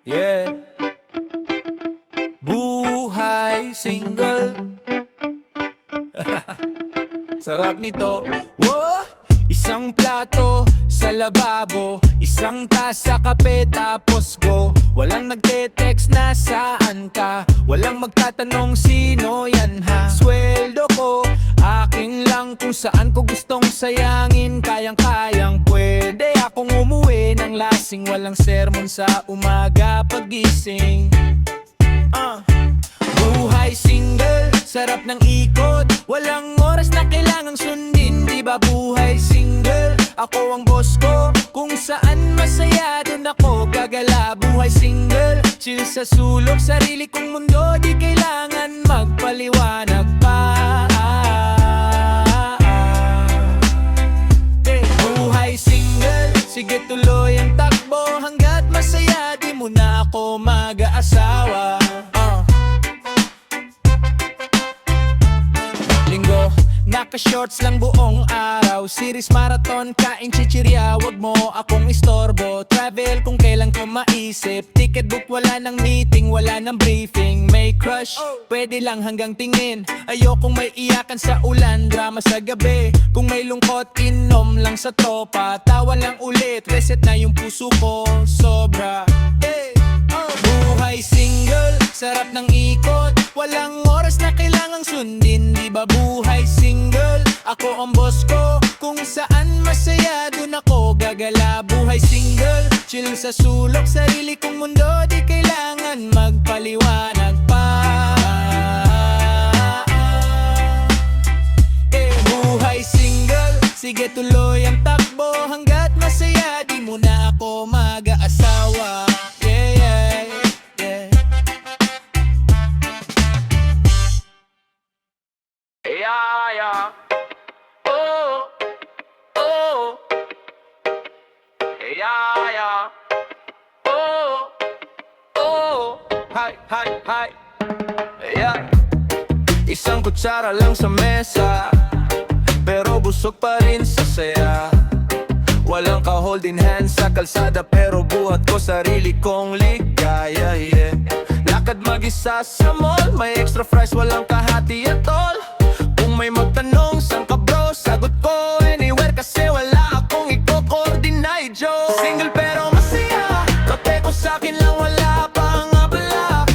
Yeah. Buhay single. Sarap nito. Whoa! Isang plato sa lababo, isang tasa kape tapos go. Walang nagte-text na saan ka, walang magtatanong sino yan ha. Sweldo ko, akin lang kung saan ko gustong sayangin. Kayang-kayang pwede akong umuwi ng lasing, walang sermon sa umaga pagising. Buhay single, sarap ng ikot, walang oras na kailangang sundin. Di ba buhay single, ako ang boss ko, kung saan masaya dun ako gagala. Buhay single, chill sa sulok, sarili kong mundo, di kailangan magpaliwanag pa. Buhay single, sige tuloy ang takbo, hanggat masaya di mo na ako mag-aasawa. Linggo, naka-shorts lang buong araw, series marathon, kain chichirya, wag mo akong istorbo. Travel kung kailan ko maisip, ticket book, wala ng meeting, wala ng briefing. May crush, pwede lang hanggang tingin, ayokong may iyakan sa ulan, drama sa gabi. Kung may lungkot, inom lang sa tropa, tawa lang ulit, reset na yung puso ko, sobra. Buhay single, sarap ng ikot, walang oras na kailangang sundin. Di ba buhay single, ako ang boss ko, kung saan masaya dun ako gagala. Buhay single, chill sa sulok, sarili kong mundo, di kailangan magpaliwanag pa. Buhay single, sige tuloy ang takbo, hanggat masaya di mo na ako mag-aasawa. Yeah. Oh, oh. Yeah. Oh, oh. Hi. Yeah. Isang kutsara lang sa mesa, pero busog pa rin sa saya. Walang ka-holding hands sa kalsada, pero buhat ko sarili kong ligaya, yeah. Lakad mag-isa sa mall, may extra fries, walang kahati at all. Kung may magtanong, saan ka bro? Sagot ko, anywhere, kasi wala akong i-coordinate, Joe. Single pero masaya, kape ko sa'kin lang, wala pang abala.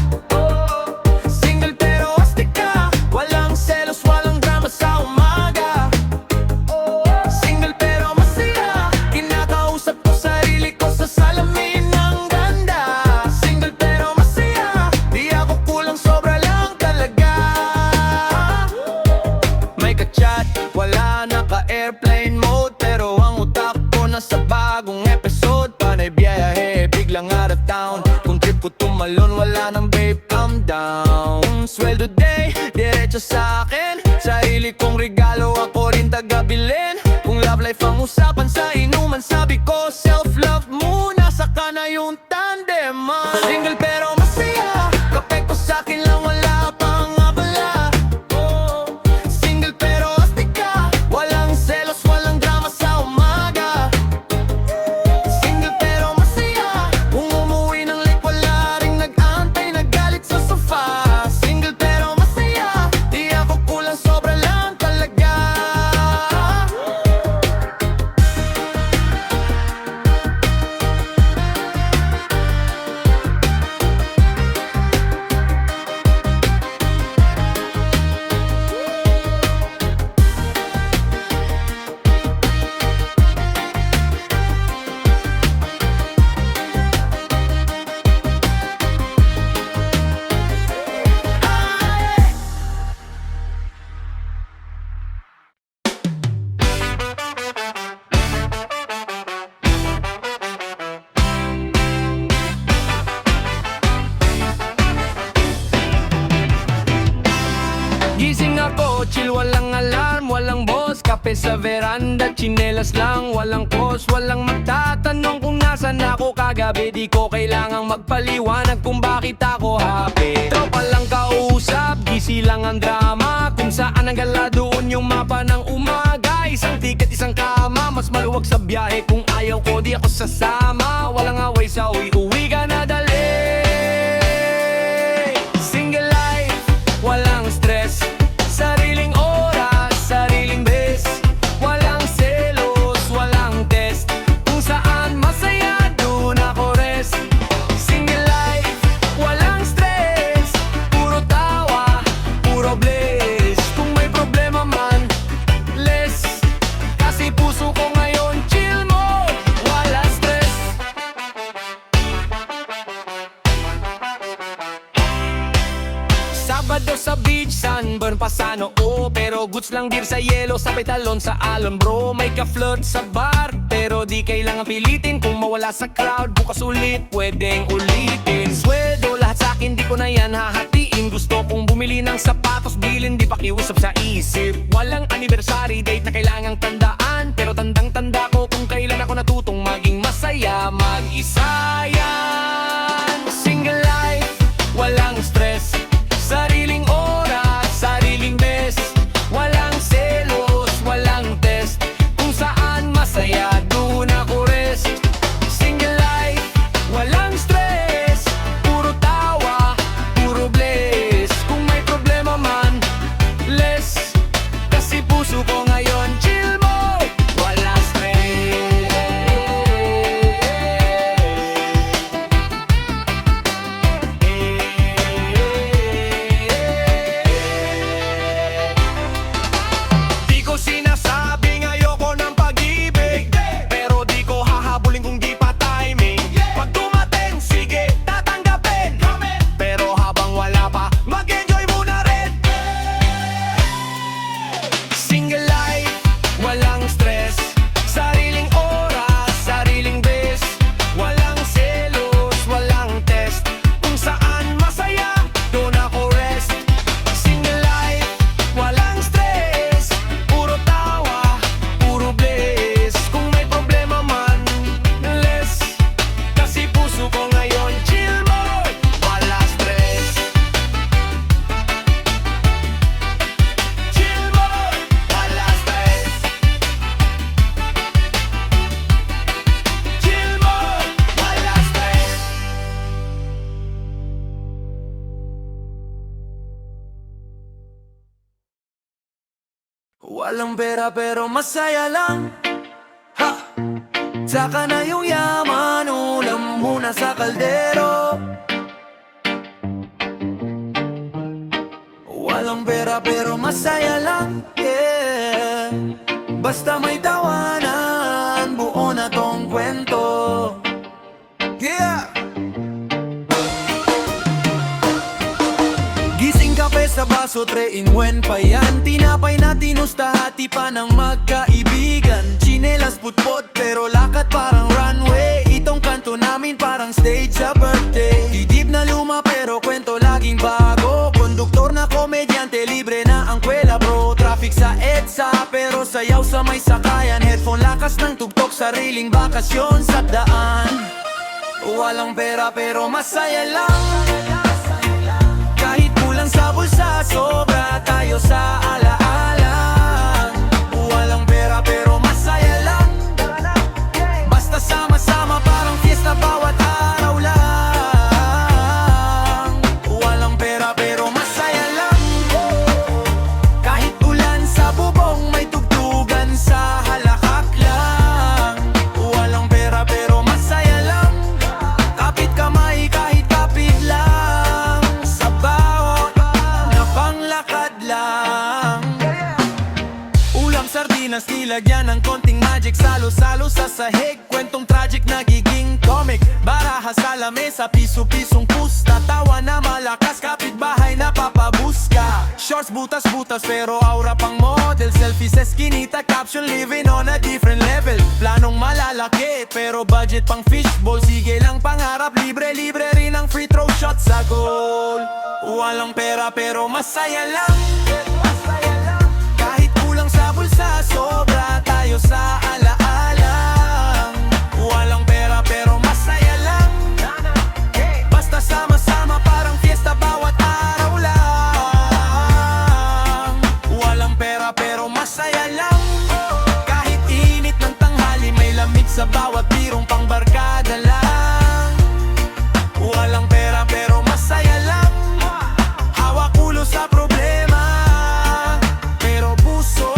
Single pero astika, walang selos, walang drama sa umaga. Single pero masaya, kinakausap ko sarili ko sa salamin ng ganda. Single pero masaya, di ako kulang, sobra lang talaga. May ka-chat, wala naka-airplane mode, pero ang utak ko nasa bagong episode. Panay biyahe, biglang out of town. Kung trip ko tumalon, wala nang babe, calm down. Sweldo day, diretso sa akin, sarili kong regalo, ako rin taga-bilin. Kung love life ang usapan sa inuman, sabi ko self-love muna, saka na yung tandeman. Single pero masaya, kape ko sa'kin lang, wala pang abala. Single pero astika, walang selos, walang drama sa umaga. Single pero masaya, kung umuwi ng late, wala ring nag-antay, nagalit sa sofa. Single pero masaya, di ako kulang, sobra lang talaga. Gising ako, chill, walang alarm, walang boss, kape sa veranda, tsinelas lang, walang pause. Walang magtatanong kung nasan ako kagabi, di ko kailangang magpaliwanag kung bakit ako happy. Tropa lang kausap, gisi lang ang drama, kung saan ang gala doon yung mapa ng umaga. Isang ticket, isang kama, mas maluwag sa biyahe, kung ayaw ko di ako sasama. Walang away sa Sabado sa beach, sunburn pa sa noo. Pero goods lang dir sa yelo, sa petalon sa alon bro. May ka-flirt sa bar, pero di kailangan pilitin. Kung mawala sa crowd, bukas ulit, pwedeng ulitin. Sweldo, lahat sa akin, di ko na yan hahatiin. Gusto kong bumili ng sapatos, bilin, di pakiusap sa isip. Walang anniversary date na kailangang tandaan, pero tandang-tanda ko kung kailan ako natutong maging masaya. Mag-isa yan, single life, walang stress. Sariling oras, sariling best. Walang selos, walang test. Kung saan masaya, doon ako rest. Single life, walang stress. Puro tawa, puro bless. Kung may problema man, less. Kasi puso ko ngayon chill mode, wala stress. Di ko sinasabing ayoko ng pag-ibig, pero di ko hahabulin kung di pa timing. Pag dumating, sige, tatanggapin. Pero habang wala pa, mag-enjoy muna rin. Single life, walang stress. Sariling oras, sariling best. Walang selos, walang test. Kung saan masaya, doon ako rest. Single life, walang stress. Puro tawa, puro bliss. Kung may problema man, less. Kasi puso ko ngayon chill mode, wala stress. Chill mode, wala stress. Chill mode, wala stress. Walang pera pero masaya lang. Ha! Saka na yung yaman, ulam muna sa kaldero. Walang pera pero masaya lang, yeah. Basta may tawanan, buo na tong kwento. Yeah! Gising kape sa baso, 3-in-1 pa yan. Tinapay na tinusta, hati pa ng magkaibigan. Chinelas putpot pero lakat parang runway. Itong kanto namin parang stage sa birthday. Didib na luma pero kwento laging bago. Konduktor na komedyante, libre na ang kwela bro. Traffic sa EDSA pero sayaw sa may sakayan. Headphone lakas ng tugtog, sariling bakasyon sa daan. Walang pera pero masaya lang. Kahit kulang sa bulsa, sobra tayo sa alaala. Walang pera pero masaya lang. Basta sama-sama parang fiesta bawat araw lang. Walang pera pero masaya lang. Kahit ulan sa bubong, may tugtugan sa halakak lang. Walang pera pero masaya lang. Kapit kamay kahit kapit lang. Sa bawat na panglakad lang. Ulam sardinas, nilagyan ng konting magic. Salo-salo sa sahig, kwentong tragic nagiging comic. Baraha sa lamesa, piso-pisong pusta. Tawa na malakas, kapitbahay na papabuska. Shorts butas-butas pero aura pang model. Selfie sa skinita, caption living on a different level. Planong malalaki pero budget pang fishbowl. Sige lang pangarap, libre-libre rin ang free throw shot sa goal. Walang pera pero masaya lang. Kahit kulang sa bulsa, sobra tayo sa alaala. Walang pera pero masaya lang. Basta sama-sama parang fiesta bawat araw lang. Walang pera pero masaya lang. Kahit init ng tanghali, may lamig sa bawat birong pangbarkada lang. Walang pera pero masaya lang. Hawak ulo sa problema, pero puso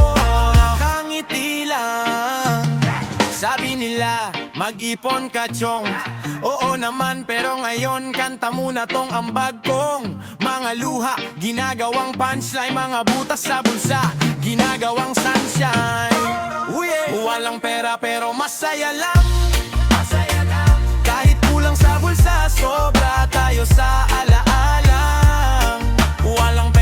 nakangiti lang. Sabi nila, mag-ipon ka chong. Oo naman pero ngayon kanta muna tong ambag kong. Mga luha, ginagawang punchline. Mga butas sa bulsa, ginagawang sunshine. Walang pera pero masaya lang. Kahit kulang sa bulsa, sobra tayo sa alaalang. Walang pera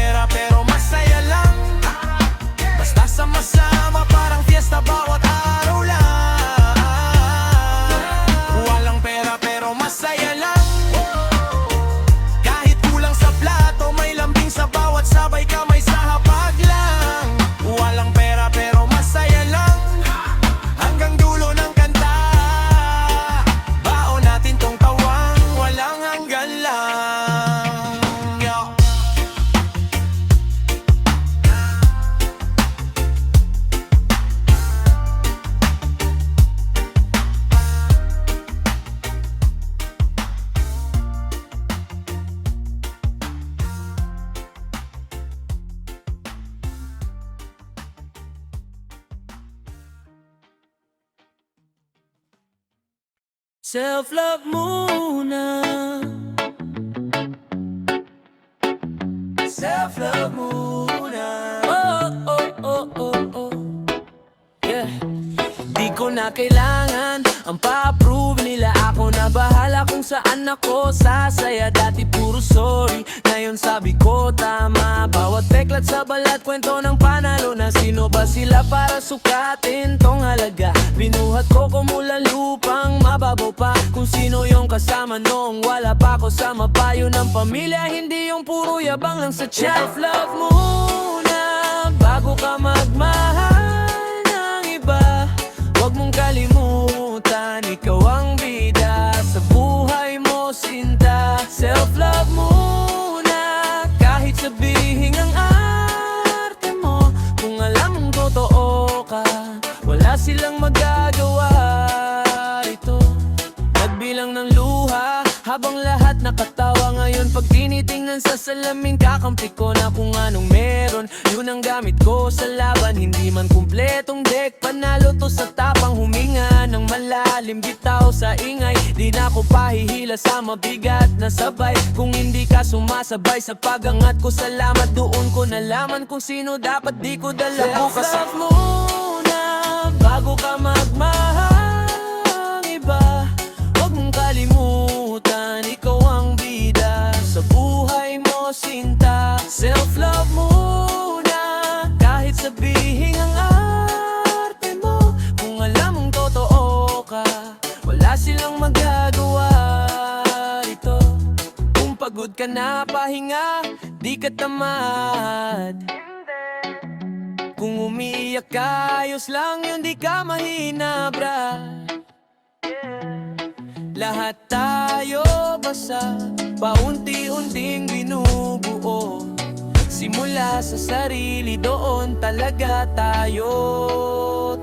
Self-love muna. Self-love muna. Oh, oh, oh, oh, oh. Yeah. Di ko na kailangan ang pa-approve nila. Ako na bahala kung saan ako sasaya. Dati puro sorry, ngayon sabi ko tama. Bawat teklat sa balat, kwento ng panalo na. Sino ba sila para sukatin tong halaga? Binuhat ko kumulang lupang mababaw pa. Kung sino yung kasama noong wala pa ako sa mapayo ng pamilya. Hindi yung puro yabang lang sa chat. Self-love muna bago ka magmahal ng iba. Huwag mong kalimutan, ikaw ang bida sa buhay mo, sinta. Self-love muna, kahit sabihin ang arte mo. Kung alam mong totoo ka, wala silang magagawa ito. Nagbilang ng luha, habang lahat nakatawa. Ngayon pag tinitingnan sa salamin, kakampi ko na kung anong meron. Yun ang gamit ko sa laban, hindi man kumpletong deck. Panalo to sa tapang, huminga ng malalim. Bitaw sa ingay, di na ako pahihila sa mabigat na sabay. Kung hindi ka sumasabay sa pagangat ko, salamat. Doon ko nalaman kung sino dapat di ko dala bukas. Self-love muna bago ka magmahal ng iba. Huwag mong kalimutan, ikaw ang bida sa buhay mo, sinta. Self-love muna, kahit sabihin ang arte mo. Kung alam mong totoo ka, wala silang magagawa ito. Kung pagod ka na, pahinga, di ka tamad. Kung umiiyak ka, ayos lang yun, di ka mahina, bra. Lahat tayo basa, paunti-unting binubuo. Simula sa sarili, doon talaga tayo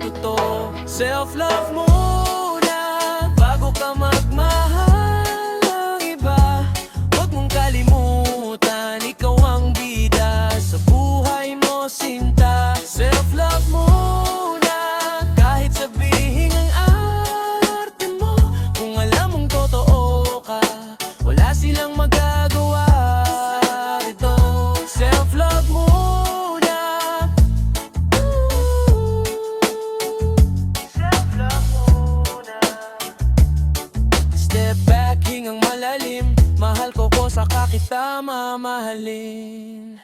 totoo. Self-love muna bago ka magmahal ng iba. Huwag mong kalimutan, ikaw ang bida sa buhay mo, sinta. Self-love muna, kahit sabihin ang arte mo. Kung alam mong totoo ka, wala silang magagawa ito. Self-love muna. Self-love muna. Step back, hingang malalim. Mahal ko saka kita mamahalin.